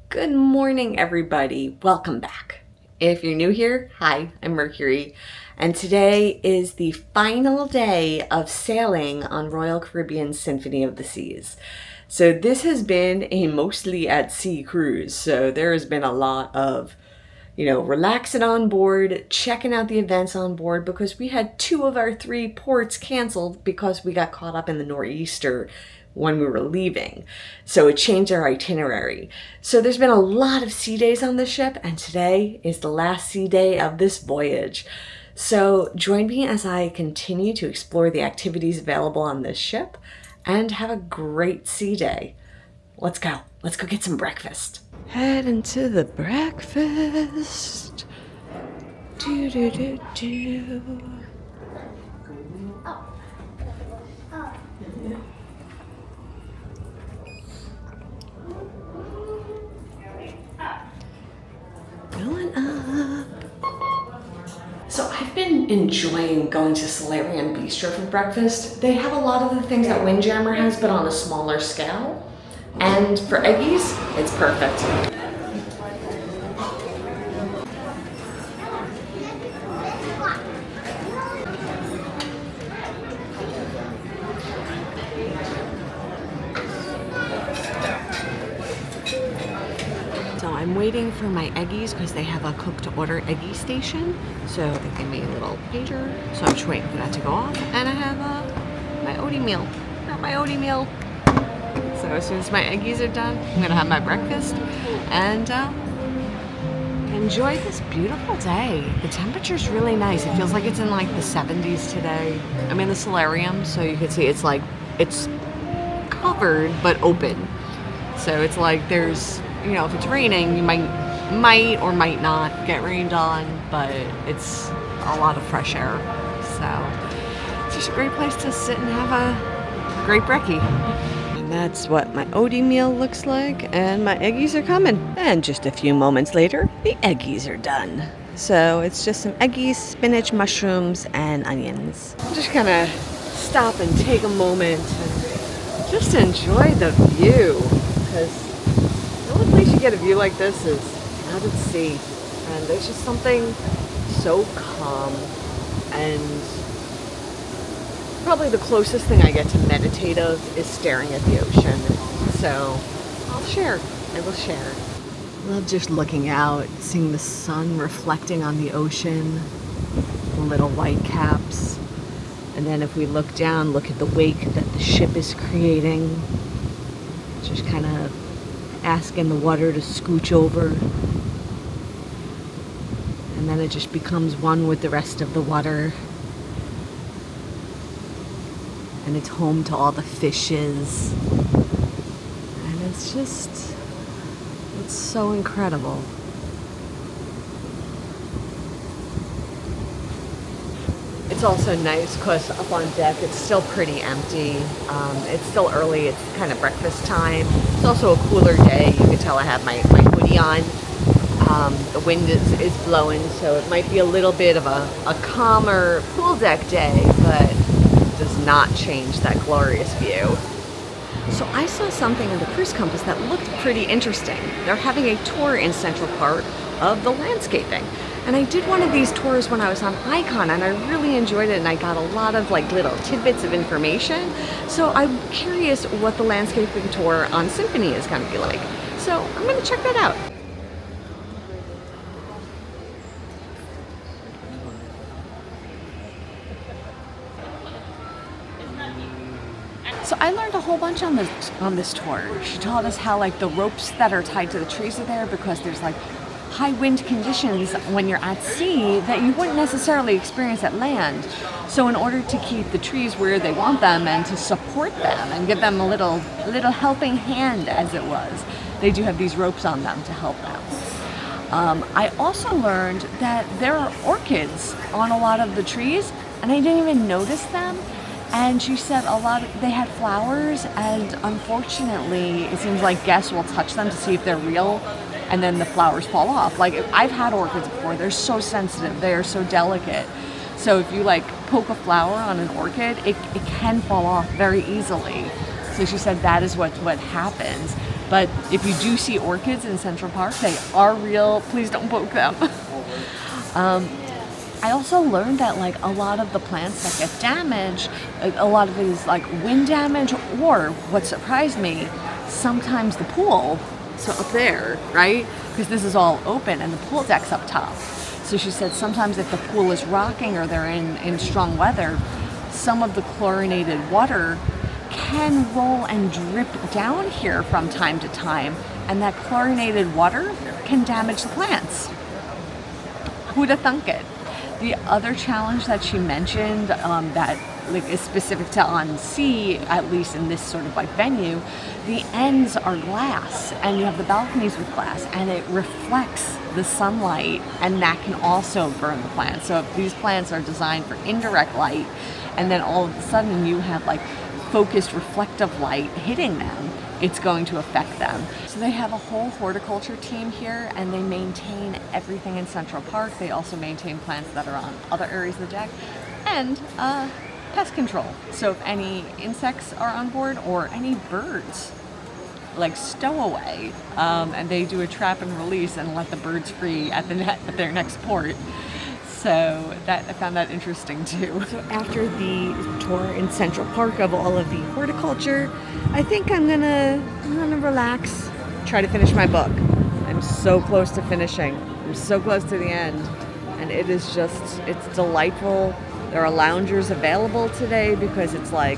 Good morning, everybody. Welcome back. If you're new here, hi, I'm Mercury, and today is the final day of sailing on Royal Caribbean's Symphony of the Seas. So this has been a mostly at sea cruise, so there has been a lot of relaxing on board, checking out the events on board, because we had 2 of our 3 ports canceled because we got caught up in the nor'easter when we were leaving. So it changed our itinerary. So there's been a lot of sea days on this ship, and today is the last sea day of this voyage. So join me as I continue to explore the activities available on this ship and have a great sea day. Let's go. Let's go get some breakfast. Head into the breakfast. Do do do do. Going up. So I've been enjoying going to Solarium Bistro for breakfast. They have a lot of the things that Windjammer has, but on a smaller scale. And for eggies, it's perfect. So I'm waiting for my eggies because they have a cook to order eggie station. So they give me a little pager. So I'm just waiting for that to go off. And I have my oaty meal. Got my oaty meal. So as soon as my eggies are done, I'm gonna have my breakfast and enjoy this beautiful day. The temperature's really nice. It feels like it's in like the 70s today. I'm in the solarium, so you can see it's covered but open. So it's like there's, if it's raining, you might or might not get rained on, but it's a lot of fresh air. So it's just a great place to sit and have a great brekkie. That's what my oaty meal looks like, and my eggies are coming. And just a few moments later, the eggies are done. So it's just some eggies, spinach, mushrooms, and onions. I'm just gonna stop and take a moment and just enjoy the view, because the only place you get a view like this is out at sea. And there's just something so calm, and probably the closest thing I get to meditative is staring at the ocean. So I will share. Love just looking out, seeing the sun reflecting on the ocean, the little white caps. And then if we look down, look at the wake that the ship is creating. Just kind of asking the water to scooch over. And then it just becomes one with the rest of the water. And it's home to all the fishes. And it's so incredible. It's also nice because up on deck it's still pretty empty. It's still early, it's kind of breakfast time. It's also a cooler day. You can tell I have my hoodie on. The wind is blowing, so it might be a little bit of a calmer pool deck day, but does not change that glorious view. So I saw something on the cruise compass that looked pretty interesting. They're having a tour in Central Park of the landscaping. And I did one of these tours when I was on Icon, and I really enjoyed it, and I got a lot of little tidbits of information. So I'm curious what the landscaping tour on Symphony is going to be like. So I'm going to check that out. So I learned a whole bunch on this tour. She taught us how the ropes that are tied to the trees are there because there's high wind conditions when you're at sea that you wouldn't necessarily experience at land. So in order to keep the trees where they want them and to support them and give them a little helping hand, as it was, they do have these ropes on them to help them. I also learned that there are orchids on a lot of the trees, and I didn't even notice them. And she said they had flowers, and unfortunately it seems like guests will touch them to see if they're real, and then the flowers fall off. I've had orchids before, they're so sensitive, they are so delicate. So if you poke a flower on an orchid, it can fall off very easily. So she said that is what happens. But if you do see orchids in Central Park, they are real. Please don't poke them. I also learned that like a lot of the plants that get damaged, a lot of it is like wind damage, or what surprised me, sometimes the pool, so up there, right? Because this is all open and the pool deck's up top. So she said sometimes if the pool is rocking or they're in strong weather, some of the chlorinated water can roll and drip down here from time to time, and that chlorinated water can damage the plants. Who'da thunk it? The other challenge that she mentioned that like is specific to on sea, at least in this sort of like venue, the ends are glass and you have the balconies with glass and it reflects the sunlight, and that can also burn the plants. So if these plants are designed for indirect light and then all of a sudden you have like focused reflective light hitting them, it's going to affect them. So they have a whole horticulture team here and they maintain everything in Central Park. They also maintain plants that are on other areas of the deck, and pest control. So if any insects are on board or any birds, like stowaway, and they do a trap and release and let the birds free at their next port. So that I found that interesting too. So after the tour in Central Park of all of the horticulture, I think I'm gonna relax, try to finish my book. I'm so close to finishing. I'm so close to the end, and it's delightful. There are loungers available today because it's a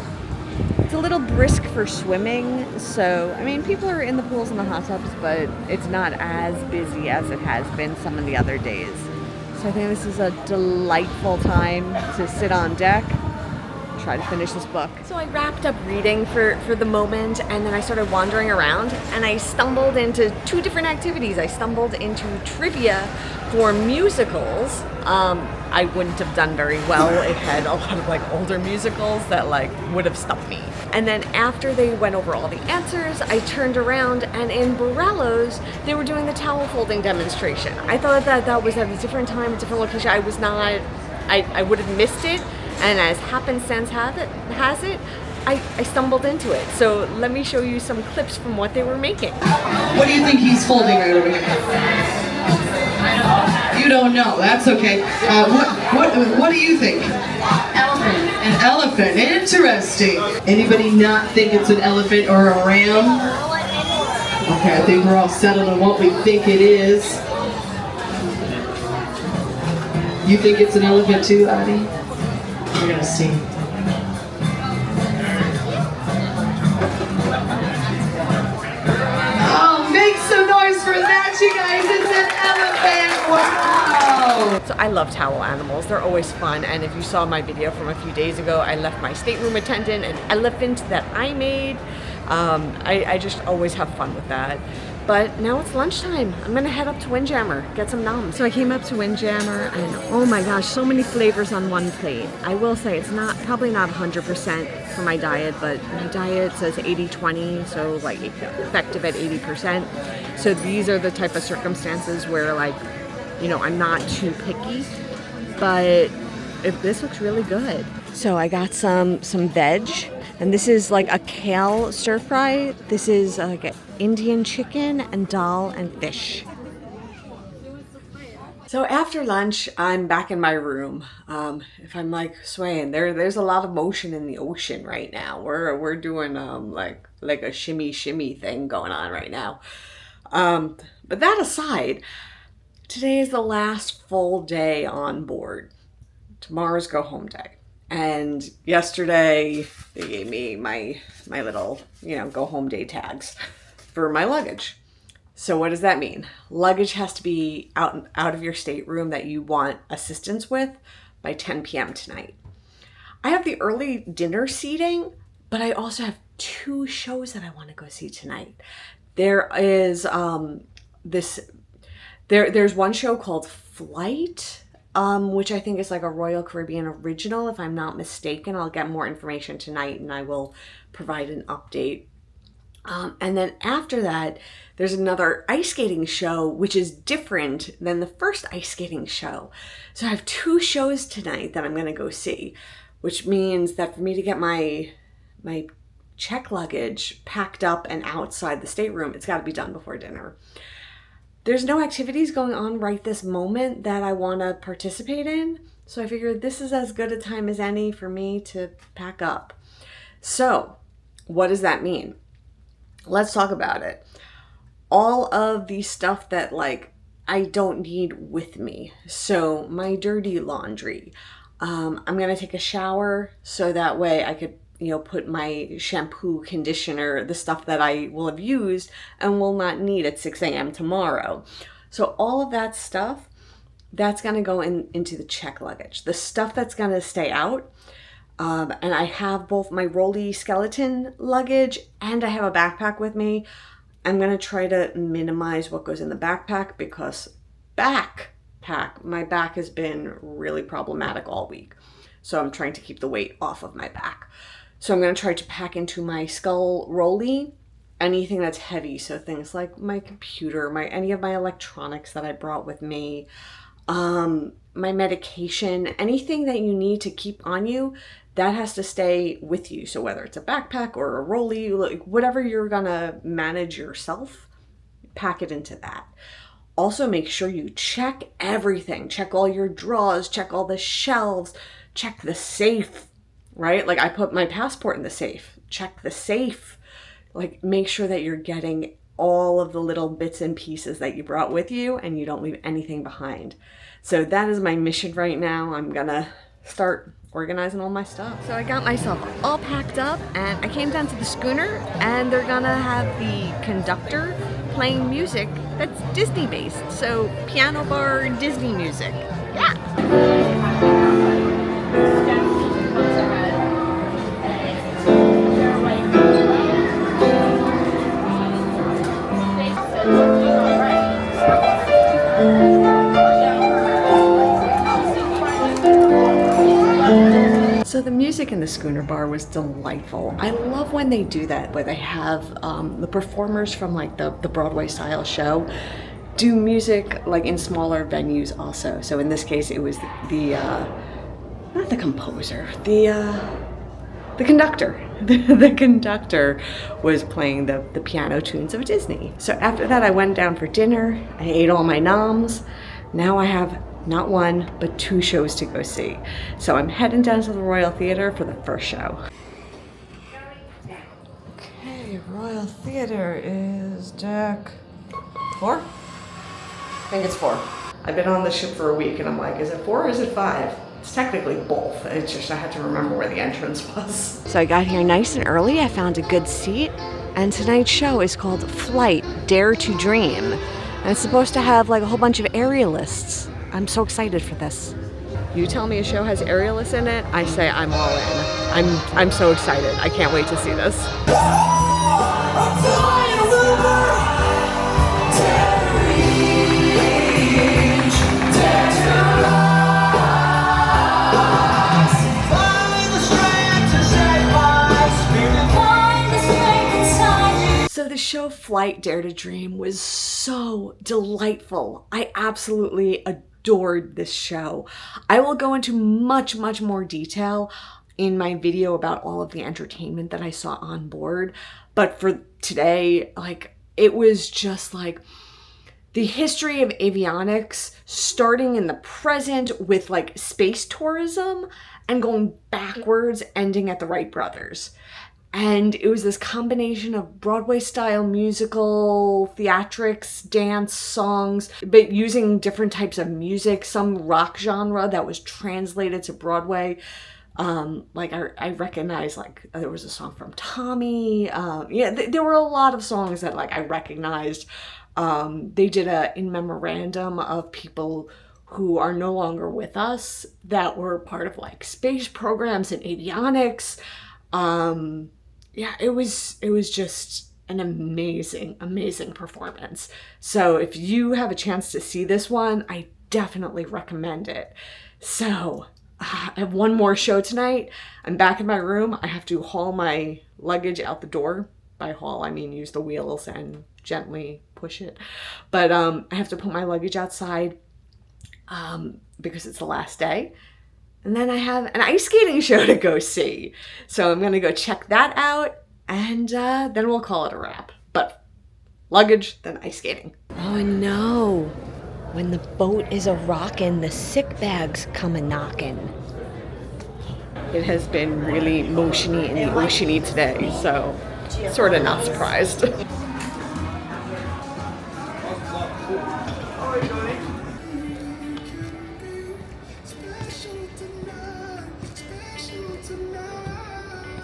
little brisk for swimming. So I mean, people are in the pools and the hot tubs, but it's not as busy as it has been some of the other days. So I think this is a delightful time to sit on deck, try to finish this book. So I wrapped up reading for the moment, and then I started wandering around and I stumbled into two different activities. I stumbled into trivia for musicals. I wouldn't have done very well. It had a lot of like older musicals that like would have stumped me. And then after they went over all the answers, I turned around and in Borello's, they were doing the towel folding demonstration. I thought that was at a different time, a different location. I would have missed it. And as happenstance has it, I stumbled into it. So let me show you some clips from what they were making. What do you think he's folding right over here? You don't know. That's okay. What do you think? Elephant. An elephant. Interesting. Anybody not think it's an elephant or a ram? Okay, I think we're all settled on what we think it is. You think it's an elephant too, Addie? We're gonna see. Oh, make some noise for that, you guys! It's an elephant! Wow! So I love towel animals. They're always fun. And if you saw my video from a few days ago, I left my stateroom attendant an elephant that I made. I just always have fun with that. But now it's lunchtime. I'm gonna head up to Windjammer, get some nums. So I came up to Windjammer and oh my gosh, so many flavors on one plate. I will say it's probably not 100% for my diet, but my diet says 80-20, so like effective at 80%. So these are the type of circumstances where like, you know, I'm not too picky, but this looks really good. So I got some veg. And this is like a kale stir fry. This is like an Indian chicken and dal and fish. So after lunch, I'm back in my room. If I'm like swaying, there's a lot of motion in the ocean right now. We're doing like a shimmy thing going on right now. But that aside, today is the last full day on board. Tomorrow's go home day. And yesterday they gave me my little, go home day tags for my luggage. So what does that mean? Luggage has to be out of your stateroom that you want assistance with by 10 p.m. tonight. I have the early dinner seating, but I also have 2 shows that I want to go see tonight. There is there's one show called Flight, which I think is like a Royal Caribbean original, if I'm not mistaken. I'll get more information tonight and I will provide an update. And then after that, there's another ice skating show, which is different than the first ice skating show. So I have 2 shows tonight that I'm going to go see, which means that for me to get my check luggage packed up and outside the stateroom. It's got to be done before dinner. There's no activities going on right this moment that I want to participate in. So I figured this is as good a time as any for me to pack up. So what does that mean? Let's talk about it. All of the stuff that like I don't need with me. So my dirty laundry. I'm going to take a shower so that way I could, put my shampoo, conditioner, the stuff that I will have used and will not need at 6 a.m. tomorrow. So all of that stuff, that's going to go into the check luggage. The stuff that's going to stay out, and I have both my rolly skeleton luggage and I have a backpack with me. I'm going to try to minimize what goes in the backpack because my back has been really problematic all week. So I'm trying to keep the weight off of my back. So I'm going to try to pack into my skull rolly anything that's heavy. So things like my computer, any of my electronics that I brought with me, my medication, anything that you need to keep on you, that has to stay with you. So whether it's a backpack or a rolly, whatever you're going to manage yourself, pack it into that. Also make sure you check everything. Check all your drawers, check all the shelves, check the safe, right? Like I put my passport in the safe. Check the safe. Like make sure that you're getting all of the little bits and pieces that you brought with you and you don't leave anything behind. So that is my mission right now. I'm gonna start organizing all my stuff. So I got myself all packed up and I came down to the schooner and they're gonna have the conductor playing music that's Disney based. So piano bar, Disney music. Yeah. So the music in the Schooner Bar was delightful. I love when they do that, where they have the performers from like the Broadway-style show do music like in smaller venues also. So in this case, it was not the composer, the conductor. The conductor was playing the piano tunes of Disney. So after that, I went down for dinner. I ate all my noms. Now I have not one, but 2 shows to go see. So I'm heading down to the Royal Theatre for the first show. Okay, Royal Theatre is deck 4? I think it's 4. I've been on the ship for a week and I'm like, is it 4 or is it 5? It's technically both. It's just I had to remember where the entrance was. So I got here nice and early. I found a good seat. And tonight's show is called Flight, Dare to Dream. And it's supposed to have like a whole bunch of aerialists. I'm so excited for this. You tell me a show has aerialists in it, I say I'm all in. I'm so excited. I can't wait to see this. So the show Flight, Dare to Dream was so delightful. I absolutely adored this show. I will go into much, much more detail in my video about all of the entertainment that I saw on board. But for today, like, it was just like the history of avionics starting in the present with like space tourism and going backwards, ending at the Wright brothers. And it was this combination of Broadway-style musical, theatrics, dance, songs, but using different types of music, some rock genre that was translated to Broadway. I recognize, like, there was a song from Tommy. There were a lot of songs that, like, I recognized. They did a in memorandum of people who are no longer with us that were part of, like, space programs and avionics. It was just an amazing, amazing performance. So if you have a chance to see this one, I definitely recommend it. So I have one more show tonight. I'm back in my room. I have to haul my luggage out the door. By haul, I mean use the wheels and gently push it. But I have to put my luggage outside because it's the last day. And then I have an ice skating show to go see. So I'm going to go check that out. and then we'll call it a wrap. But luggage, then ice skating. Oh no, when the boat is a-rockin', the sick bags come a-knockin'. It has been really motiony and oceany today, so sort of not surprised.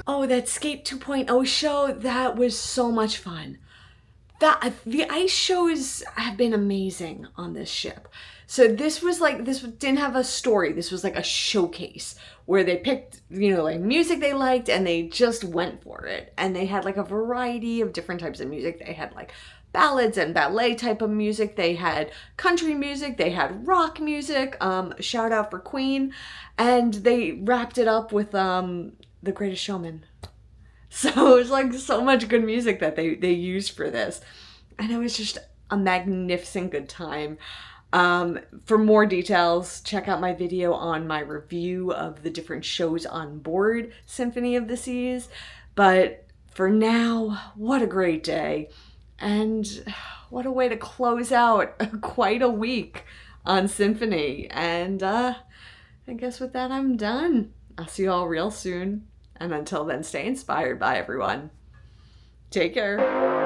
Oh, that Skate 2.0 show, that was so much fun. The ice shows have been amazing on this ship. So this didn't have a story. This was like a showcase where they picked, like music they liked and they just went for it. And they had like a variety of different types of music. They had like ballads and ballet type of music. They had country music. They had rock music. Shout out for Queen. And they wrapped it up with The Greatest Showman. So it was like so much good music that they used for this. And it was just a magnificent good time. For more details, check out my video on my review of the different shows on board Symphony of the Seas. But for now, what a great day. And what a way to close out quite a week on Symphony. And I guess with that, I'm done. I'll see you all real soon. And until then, stay inspired. Bye, everyone. Take care.